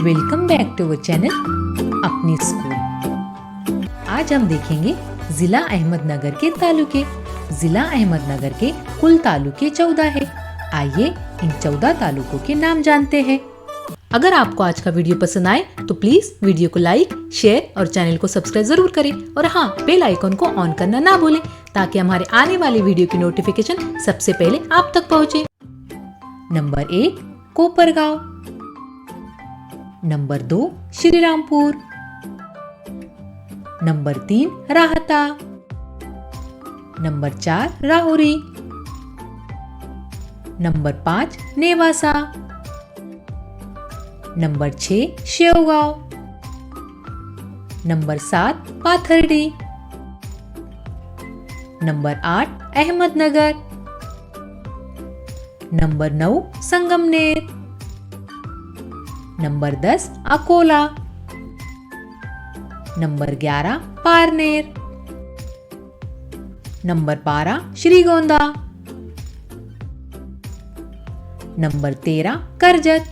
Welcome back to our channel Apni school. आज हम देखेंगे जिला अहमदनगर के तालुके। जिला अहमदनगर के कुल तालुके 14 है। आइए इन 14 तालुकों के नाम जानते हैं। अगर आपको आज का वीडियो पसंद आए तो प्लीज वीडियो को लाइक, शेयर और चैनल को सब्सक्राइब जरूर करें। और हाँ, बेल आइकन को ऑन करना ना भूलें ताकि हमारे आने वाले वीडियो की नोटिफिकेशन सबसे पहले आप तक पहुंचे। Number 1 Kopargaon. Number 2 Shrirampur. Number 3 Rahata. Number 4 Rahuri. Number 5 Nevasa. Number 6 Shevgaon. Number 7 Pathardi. Number 8 Ahmednagar. Number 9 Sangamner. Number 10 Akola. Number 11 Parner. Number 12 Shrigonda. Number 13 Karjat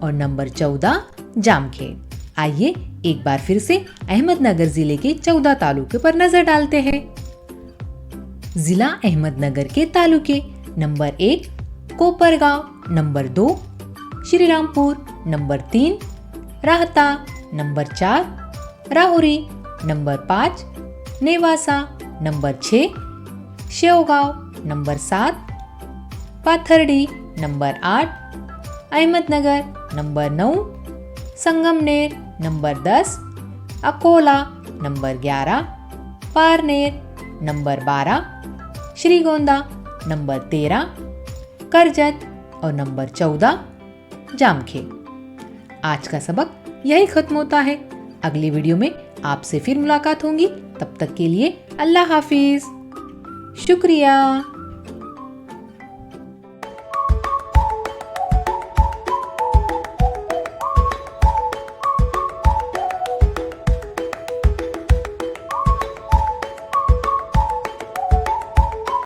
और नंबर 14 जामखेड़। आइए एक बार फिर से अहमदनगर जिले के 14 तालुके पर नजर डालते हैं। जिला अहमदनगर के तालुके। Number 1 Kopargaon. Number 2 Shrirampur. Number 3 Rahata. Number 4 Rahuri. Number 5 Nevasa. Number 6 Shevgaon. Number 7 Pathardi. Number 8 Ahmednagar. Number 9 Sangamner. Number 10 Akola. Number 11 Parner. Number 12 Shrigonda. Number 13 Karjat और नंबर 14 जामखेड़। आज का सबक यही खत्म होता है। अगली वीडियो में आपसे फिर मुलाकात होगी। तब तक के लिए अल्लाह हाफिज। शुक्रिया।